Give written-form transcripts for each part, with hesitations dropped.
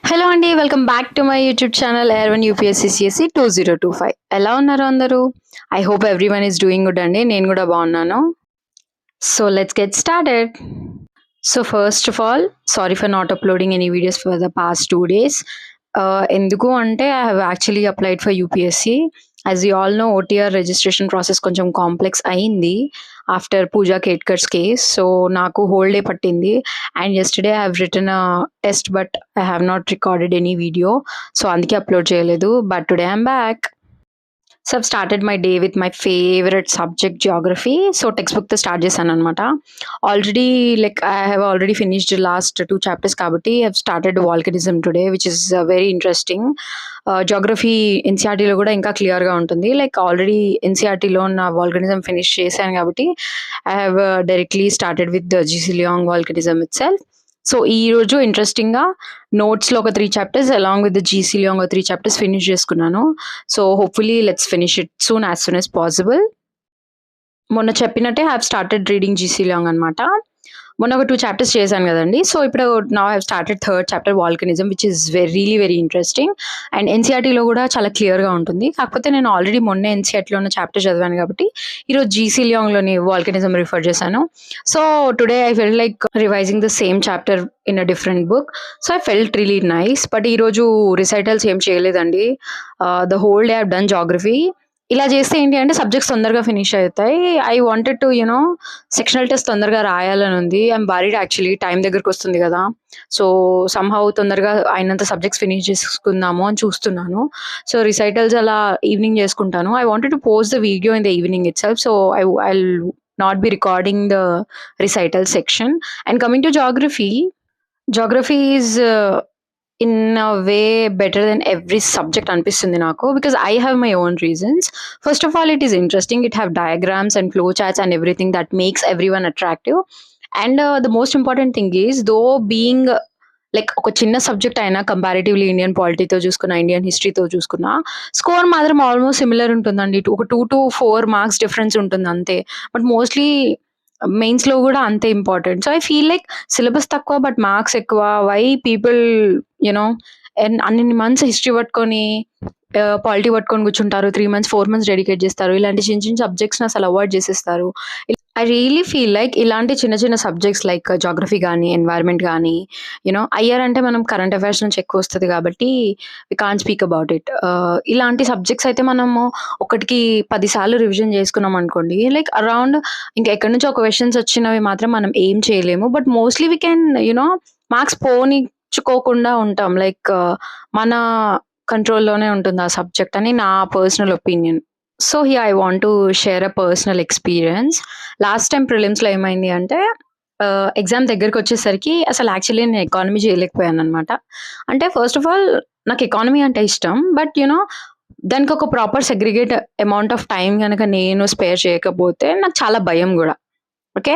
Hello అండి. Welcome back to my YouTube channel ఎయిర్1 UPSC CSC 2025. ఎలా ఉన్నారు అందరూ? I hope everyone is doing good అండి. నేను కూడా బాగున్నాను. So let's get started. So first of all sorry for not uploading any videos for the past 2 days. ఎందుకు అంటే I have actually applied for UPSC. As you all know OTR registration process కొంచెం complex అయింది after Pooja Khedkar's case. So నాకు whole day పట్టింది and yesterday I have written a test but I have not recorded any video. So అందుకే అప్లోడ్ చేయలేదు. But today I'm back. So I've started my day with my favorite subject, geography. So text బుక్తో start చేశాను అనమాట. Already I have already finished last 2 chapters కాబట్టి I have started volcanism today which is very interesting. Geography ఎన్సీఆర్టీలో కూడా ఇంకా క్లియర్గా ఉంటుంది. Already ఎన్సీఆర్టీలో ఉన్న వాల్కనిజం ఫినిష్ చేశాను కాబట్టి I have directly started with the G C Leong volcanism itself. So ఈ రోజు ఇంట్రెస్టింగ్గా నోట్స్లో ఒక 3 chapters along with the G C Leong ఒక 3 chapters ఫినిష్ చేసుకున్నాను. So hopefully let's finish it soon as possible. మొన్న చెప్పినట్టే హ్యావ్ స్టార్టెడ్ రీడింగ్ జీసీలియాంగ్ అనమాట. మొన్న ఒక 2 chapters చేశాను కదండి. సో ఇప్పుడు now have started 3rd chapter volcanism which is very interesting and ఎన్సీఆర్టీలో కూడా చాలా క్లియర్గా ఉంటుంది. కాకపోతే నేను ఆల్రెడీ మొన్న ఎన్సీఆర్టీలో ఉన్న చాప్టర్ చదివాను కాబట్టి ఈరోజు జీసీలియాంగ్లోని వాల్కనిజం రిఫర్ చేశాను. So today I felt like revising the same chapter in a different book. So I felt really nice. But ఈరోజు రిసైటల్స్ ఏం చేయలేదండి. The whole day I done geography. ఇలా చేస్తే ఏంటి అంటే సబ్జెక్ట్స్ తొందరగా ఫినిష్ అవుతాయి. I wanted to sectional test తొందరగా రాయాలని ఉంది. ఐఎమ్ వరీడ్ యాక్చువల్లీ, టైం దగ్గరకు వస్తుంది కదా. సో సమ్హౌ తొందరగా అయినంత సబ్జెక్ట్స్ ఫినిష్ చేసుకుందాము అని చూస్తున్నాను. సో రిసైటల్స్ అలా ఈవినింగ్ చేసుకుంటాను. I wanted to post the video in the evening it self. So I not be recording the recital section. And coming to geography is in a way better than every subject అనిపిస్తుంది నాకు, because I have my own reasons. First of all, it is interesting. It have diagrams and flow charts and everything that makes everyone attractive. And the most important thing is, though being ఒక చిన్న subject అయినా comparatively Indian పాలిటీతో చూసుకున్నా, Indian హిస్టరీతో చూసుకున్నా, score మాత్రం almost similar ఉంటుందండి. ఒక 2 to 4 marks difference ఉంటుంది అంతే. బట్ మోస్ట్లీ మెయిన్స్లో కూడా అంతే important. So I feel like syllabus తక్కువ బట్ మార్క్స్ ఎక్కువ. వై పీపుల్ అన్ని మంత్స్ హిస్టరీ పట్టుకొని పాలిటీ పట్టుకొని కూర్చుంటారు, 3 months 4 months డెడికేట్ చేస్తారు. ఇలాంటి చిన్న సబ్జెక్ట్స్ని అసలు అవాయిడ్ చేసేస్తారు. ఐ రియలీ ఫీల్ లైక్ ఇలాంటి చిన్న సబ్జెక్ట్స్ లైక్ జాగ్రఫీ కానీ, ఎన్వైర్న్మెంట్ కానీ, ఐఆర్ అంటే మనం కరెంట్ అఫైర్స్ నుంచి ఎక్కువ వస్తుంది కాబట్టి we can't speak about it. ఇలాంటి సబ్జెక్ట్స్ అయితే మనము ఒకటికి 10 సార్లు రివిజన్ చేసుకున్నాం అనుకోండి, అరౌండ్ ఇంకా ఎక్కడి నుంచి ఒక క్వశ్చన్స్ వచ్చినవి మాత్రం మనం ఏం చేయలేము. But mostly we can marks పోనిచ్చుకోకుండా ఉంటాం. మన కంట్రోల్లోనే ఉంటుంది ఆ సబ్జెక్ట్ అని నా personal opinion. So here I want to share a personal experience. Last time ప్రిలిమ్స్లో ఏమైంది అంటే, ఎగ్జామ్ దగ్గరికి వచ్చేసరికి అసలు యాక్చువల్లీ నేను ఎకానమీ చేయలేకపోయాను అనమాట. అంటే ఫస్ట్ ఆఫ్ ఆల్ నాకు ఎకానమీ అంటే ఇష్టం, బట్ దానికి ఒక proper segregate amount of time కనుక నేను స్పేర్ చేయకపోతే నాకు చాలా భయం కూడా. ఓకే.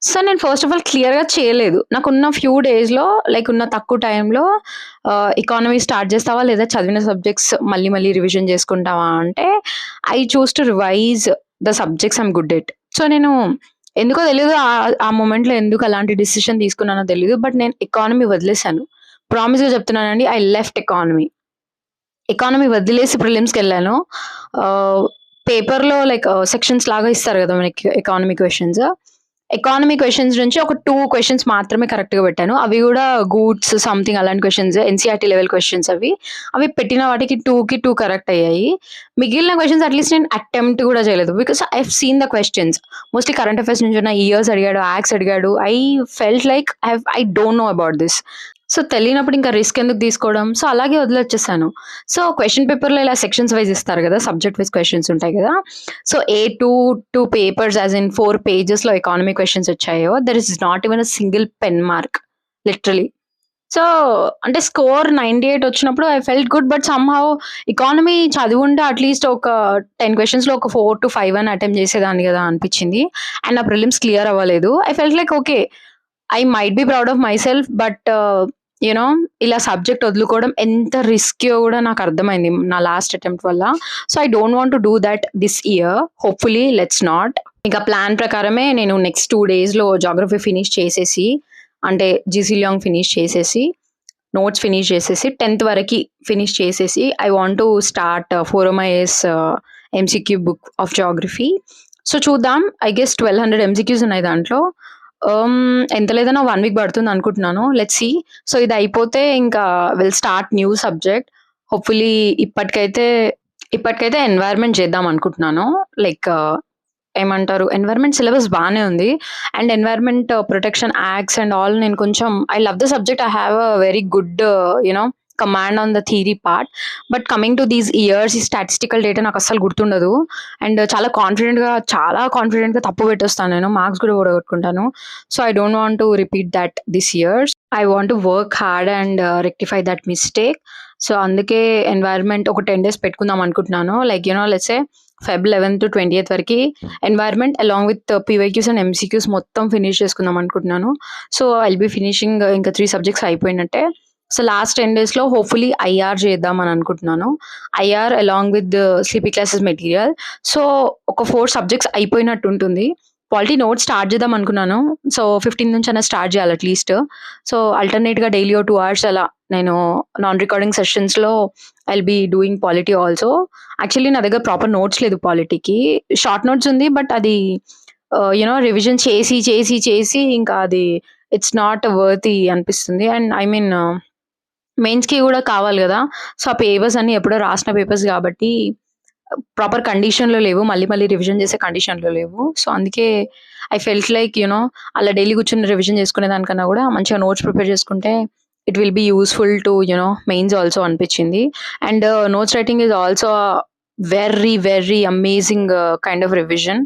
సో నేను ఫస్ట్ ఆఫ్ ఆల్ క్లియర్గా చేయలేదు. నాకున్న ఫ్యూ డేస్లో ఉన్న తక్కువ టైంలో ఎకానమీ స్టార్ట్ చేస్తావా లేదా చదివిన సబ్జెక్ట్స్ మళ్ళీ రివిజన్ చేసుకుంటావా అంటే, I choose to revise the subjects I'm good at. So నేను ఎందుకో తెలియదు ఆ మూమెంట్లో ఎందుకు అలాంటి డిసిషన్ తీసుకున్నానో తెలియదు, బట్ నేను ఎకానమీ వదిలేశాను. ప్రామిస్గా చెప్తున్నానండి, ఐ లెఫ్ట్ ఎకానమీ వదిలేసి ప్రిలిమ్స్కి వెళ్ళాను. పేపర్లో సెక్షన్స్ లాగా ఇస్తారు కదా మనకి ఎకానమీ క్వశ్చన్స్ నుంచి ఒక 2 questions మాత్రమే కరెక్ట్గా పెట్టాను. అవి కూడా గూడ్స్ సంథింగ్ అలాంటి క్వశ్చన్స్, ఎన్సీఆర్టీ లెవెల్ క్వశ్చన్స్. అవి పెట్టిన వాటికి 2 కరెక్ట్ అయ్యాయి. మిగిలిన క్వశ్చన్స్ అట్లీస్ట్ నేను అటెంప్ట్ కూడా చేయలేదు, because I have seen the questions. Mostly current affairs నుంచి ఉన్న ఇయర్స్ అడిగాడు, యాక్స్ అడిగాడు. I felt like I don't know about this. So తెలియనప్పుడు ఇంకా రిస్క్ ఎందుకు తీసుకోవడం, సో అలాగే వదిలేచ్చేసాను. సో క్వశ్చన్ పేపర్లో ఇలా సెక్షన్స్ వైజ్ ఇస్తారు కదా, సబ్జెక్ట్ వైజ్ క్వశ్చన్స్ ఉంటాయి కదా. సో ఏ 2 పేపర్స్ యాజ్ ఇన్ 4 pagesలో ఎకానమీ క్వశ్చన్స్ వచ్చాయో, there is not even a single pen mark literally. So అంటే స్కోర్ 98 వచ్చినప్పుడు I felt good, but somehow economy చదివి ఉంటే అట్లీస్ట్ ఒక 10 questions ఒక 4 to 5 అని అటెంప్ట్ చేసేదాన్ని కదా అనిపించింది. అండ్ నా ప్రిలిమ్స్ క్లియర్ అవ్వలేదు. I felt like okay, I might be proud of my self, but ఇలా సబ్జెక్ట్ వదులుకోవడం ఎంత రిస్కీయో కూడా నాకు అర్థమైంది నా లాస్ట్ అటెంప్ట్ వల్ల. So I don't want to do that this year. Hopefully let's not. ఇంకా ప్లాన్ ప్రకారమే నేను నెక్స్ట్ 2 daysలో జాగ్రఫీ ఫినిష్ చేసేసి, అంటే జీసీలియాంగ్ ఫినిష్ చేసేసి నోట్స్ ఫినిష్ చేసేసి 10th వరకి ఫినిష్ చేసేసి I want to start 4MIS MCQ book of Geography. So చూద్దాం. ఐ గెస్ 1200 ఎంసీక్యూస్ ఉన్నాయి దాంట్లో. ఎంత లేదన్నా 1 వీక్ పడుతుంది అనుకుంటున్నాను. Let's see. సో ఇది అయిపోతే ఇంకా will start new subject. Hopefully ఇప్పటికైతే ఎన్వైర్న్‌మెంట్ చేద్దాం అనుకుంటున్నాను. లైక్ ఏమంటారు, ఎన్వైర్న్మెంట్ సిలబస్ బానే ఉంది. And environment protection acts and all నేను కొంచెం I love the subject. I have a very good command on the theory part. But coming to these years ఈ statistical data నాకు అస్సలు గుర్తుండదు. అండ్ చాలా కాన్ఫిడెంట్‌గా తప్పు పెట్టేస్తాను నేను. మార్క్స్ కూడా ఓడగొట్టుకుంటాను. So I don't want to repeat that this years. I want to work hard and rectify that mistake. So అందుకే ఎన్వైర్న్మెంట్ ఒక 10 days పెట్టుకుందాం అనుకుంటున్నాను. Like let's say Feb 11th to 20th వరకి environment along with PYQs and MCQs మొత్తం finish చేసుకుందాం అనుకుంటున్నాను. So I'll be finishing ఇంకా 3 subjects అయిపోయినట్టే. సో లాస్ట్ 10 daysలో హోప్‌ఫుల్లీ ఐఆర్ చేద్దాం అని అనుకుంటున్నాను. IR along with sleepy classes material. So ఒక 4 సబ్జెక్ట్స్ అయిపోయినట్టు ఉంటుంది. పాలిటీ నోట్స్ స్టార్ట్ చేద్దాం అనుకున్నాను. సో 15 నుంచి అయినా స్టార్ట్ చేయాలి అట్లీస్ట్. సో ఆల్టర్నేట్‌గా డైలీ 2 hours అలా నేను నాన్ రికార్డింగ్ సెషన్స్‌లో I'll be doing polity also. Actually నా దగ్గర ప్రాపర్ నోట్స్ లేదు పాలిటీకి. షార్ట్ నోట్స్ ఉంది. బట్ అది రివిజన్ చేసి ఇంకా అది ఇట్స్ నాట్ వర్తీ అనిపిస్తుంది. అండ్ ఐ మీన్ మెయిన్స్‌కి కూడా కావాలి కదా! సో ఆ పేపర్స్ అన్నీ ఎప్పుడో రాసిన పేపర్స్ కాబట్టి ప్రాపర్ కండిషన్‌లో లేవు. మళ్ళీ రివిజన్ చేసే కండిషన్‌లో లేవు. సో అందుకే ఐ ఫెల్ట్ లైక్ అలా డైలీ కూర్చొని రివిజన్ చేసుకునే దానికన్నా కూడా మంచిగా నోట్స్ ప్రిపేర్ చేసుకుంటే it will be useful to mains also అనిపించింది. And notes writing is also very amazing kind of revision.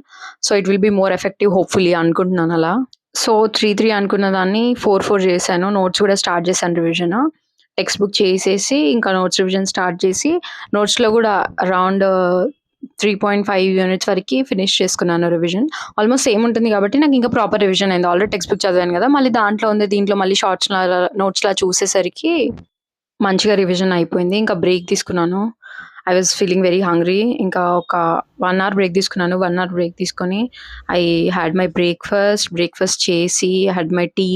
So it will be more effective hopefully అనుకుంటున్నాను అలా. సో 3 అనుకున్న దాన్ని 4 చేశాను. నోట్స్ కూడా స్టార్ట్ చేశాను రివిజన్. టెక్స్ట్ బుక్ చేసేసి ఇంకా నోట్స్ రివిజన్ స్టార్ట్ చేసి నోట్స్‌లో కూడా అరౌండ్ 3.5 యూనిట్స్ వరకి ఫినిష్ చేసుకున్నాను రివిజన్. ఆల్మోస్ట్ సేమ్ ఉంటుంది కాబట్టి నాకు ఇంకా ప్రాపర్ రివిజన్ అయింది. ఆల్రెడీ టెక్స్ట్ బుక్ చదివాను కదా! మళ్ళీ దాంట్లో ఉంది దీంట్లో మళ్ళీ నోట్స్‌లా చూసేసరికి మంచిగా రివిజన్ అయిపోయింది. ఇంకా బ్రేక్ తీసుకున్నాను. I was feeling very hungry. ఇంకా ఒక 1 hour బ్రేక్ తీసుకున్నాను. 1 hour బ్రేక్ తీసుకొని ఐ హ్యాడ్ మై బ్రేక్‌ఫాస్ట్ చేసి I had my tea.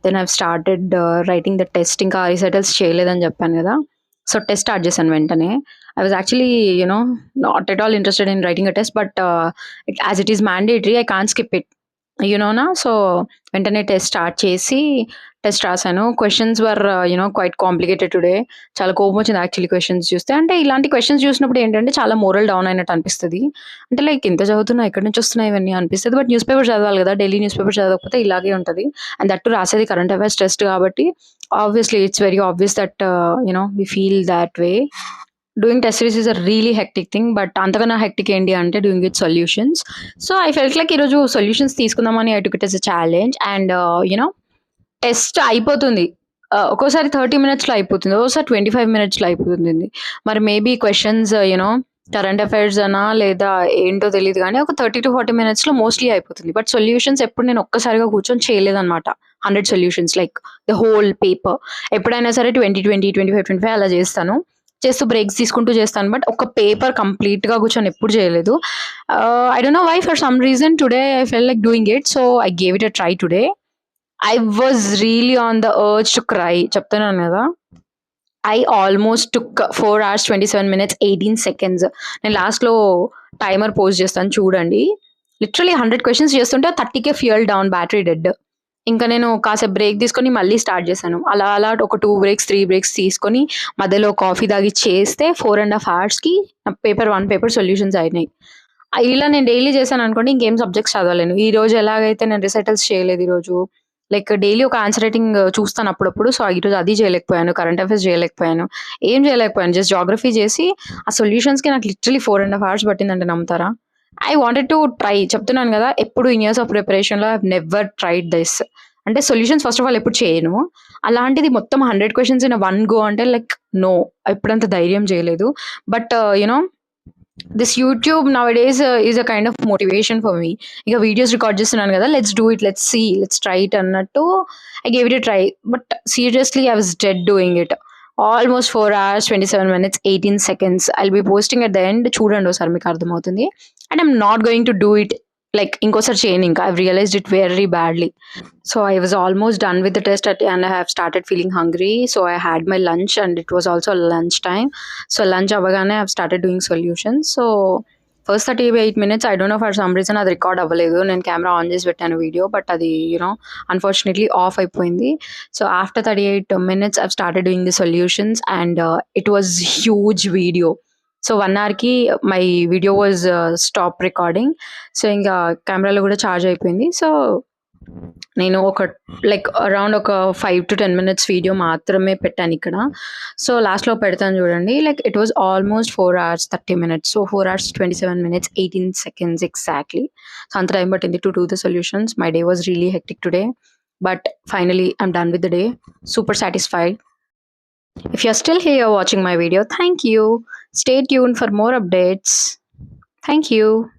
Then I have started writing the test. ఇంకా రిసైటల్స్ చేయలేదని చెప్పాను కదా! సో టెస్ట్ స్టార్ట్ చేశాను వెంటనే. I was actually not at all interested in writing a test. But as it is mandatory I can't skip it. So వెంటనే test start చేసి test రాసాను. Questions వర్ quiet complicated today. చాలా కోపం వచ్చింది actually questions చూస్తే. అంటే ఇలాంటి క్వెషన్స్ చూసినప్పుడు ఏంటంటే చాలా మోరల్ డౌన్ అయినట్టు అనిపిస్తది. అంటే లైక్ ఎంత చదువుతున్నా, ఎక్కడి నుంచి వస్తున్నాయి ఇవన్నీ అనిపిస్తది. బట్ న్యూస్ పేపర్ చదవాలి కదా! డైలీ న్యూస్ పేపర్ చదవకపోతే ఇలాగే ఉంటది. అండ్ దట్ టూ రాసేది కరెంట్ అఫైర్స్ టెస్ట్ కాబట్టి obviously it's very obvious that we feel that way. Doing test series is a really hectic thing. But అంతకన్నా హెక్టిక్ ఏంటి అంటే doing with solutions. So I felt like ఈరోజు solutions తీసుకుందామని I took it as a challenge. And test అయిపోతుంది. ఒక్కోసారి 30 మినిట్స్‌లో అయిపోతుంది. ఒక్కోసారి 25 మినిట్స్‌లో అయిపోతుంది. మరి మేబీ క్వెషన్స్ కరెంట్ అఫైర్స్ అనా లేదా ఏంటో తెలీదు గానీ ఒక 30-40 మినిట్స్‌లో మోస్ట్‌లీ అయిపోతుంది. బట్ సొల్యూషన్స్ ఎప్పుడు నేను ఒక్కసారిగా కూర్చొని చేయలేదనమాట. 100 solutions like the whole paper. ఎప్పుడైనా సరే 20, 25 అలా చేస్తాను. చేస్తూ బ్రేక్స్ తీసుకుంటూ చేస్తాను. బట్ ఒక పేపర్ కంప్లీట్‌గా కూర్చొని ఎప్పుడు చేయలేదు. I don't know why for some reason today I felt like doing it. So I gave it a try today. I was really on the urge to cry. చెప్తున్నాను కదా! I almost took 4 hours 27 minutes 18 seconds. నేను లాస్ట్‌లో timer post చేస్తాను చూడండి. Literally 100 questions చేస్తుంటే 30కే fuel down, battery dead. ఇంకా నేను కాసేపు బ్రేక్ తీసుకొని మళ్ళీ స్టార్ట్ చేశాను. అలా ఒక 2 బ్రేక్స్, 3 బ్రేక్స్ తీసుకొని మధ్యలో కాఫీ తాగి చేస్తే 4.5 hours పేపర్ 1 పేపర్ సొల్యూషన్స్ అయినాయి. ఇలా నేను డైలీ చేశాననుకోండి ఇంకేం సబ్జెక్ట్స్ చదవలేను. ఈరోజు ఎలాగైతే నేను రిసైటల్స్ చేయలేదు ఈరోజు. లైక్ డైలీ ఒక ఆన్సర్ రైటింగ్ చూస్తాను అప్పుడప్పుడు. సో ఈరోజు అది చేయలేకపోయాను. కరెంట్ అఫైర్స్ చేయలేకపోయాను. ఏం చేయలేకపోయాను. జస్ట్ జియోగ్రఫీ చేసి ఆ సొల్యూషన్స్‌కి నాకు లిటరల్లీ 4.5 hours పట్టిందంటే నమ్ముతారా? I wanted to try. చెప్తున్నాను కదా! ఎప్పుడు ఇన్ ఇయర్స్ ఆఫ్ ప్రిపరేషన్‌లో I have never tried this. అంటే సొల్యూషన్స్ ఫస్ట్ ఆఫ్ ఆల్ ఎప్పుడు చేయను. అలాంటిది మొత్తం 100 క్వెషన్స్ ఇన్ వన్ గో అంటే లైక్ నో. ఎప్పుడంత ధైర్యం చేయలేదు. But this YouTube nowadays is a kind of motivation for me. ఇక వీడియోస్ రికార్డ్ చేస్తున్నాను కదా! Let's do it, let's see, let's try it అన్నట్టు I gave it a try. But seriously I was dead doing it. Almost 4 hours 27 minutes 18 seconds. I'll be posting at the end. చూడండి ఒకసారి మీకు అర్థమవుతుంది. And I'm not going to do it like ఇంకోసారి చేయను ఇంకా. I realised it very badly. So I was almost done with the test and I have started feeling hungry. So I had my lunch and it was also lunch time. So lunch అవ్వగానే I've started doing solutions. So first 38 minutes I don't know for some reason అది record అవ్వలేదు. నేను camera on చేసి పెట్టాను వీడియో, but అది unfortunately off అయిపోయింది. So after 38 minutes I've started doing the solutions and it was huge video. So 1 అవర్కి my video was stop recording. So ఇంకా కెమెరాలో కూడా ఛార్జ్ అయిపోయింది. సో నేను లైక్ అరౌండ్ ఒక 5 to 10 మినిట్స్ వీడియో మాత్రమే పెట్టాను ఇక్కడ. సో లాస్ట్‌లో పెడతాను చూడండి. Like it was almost 4 hours 30 minutes. So 4 hours 27 minutes 18 seconds exactly. So అంత టైం పట్టింది to do the solutions. My day was really hectic today. But finally I'm done with the day. Super satisfied. If you're still here watching my video, thank you. Stay tuned for more updates. Thank you.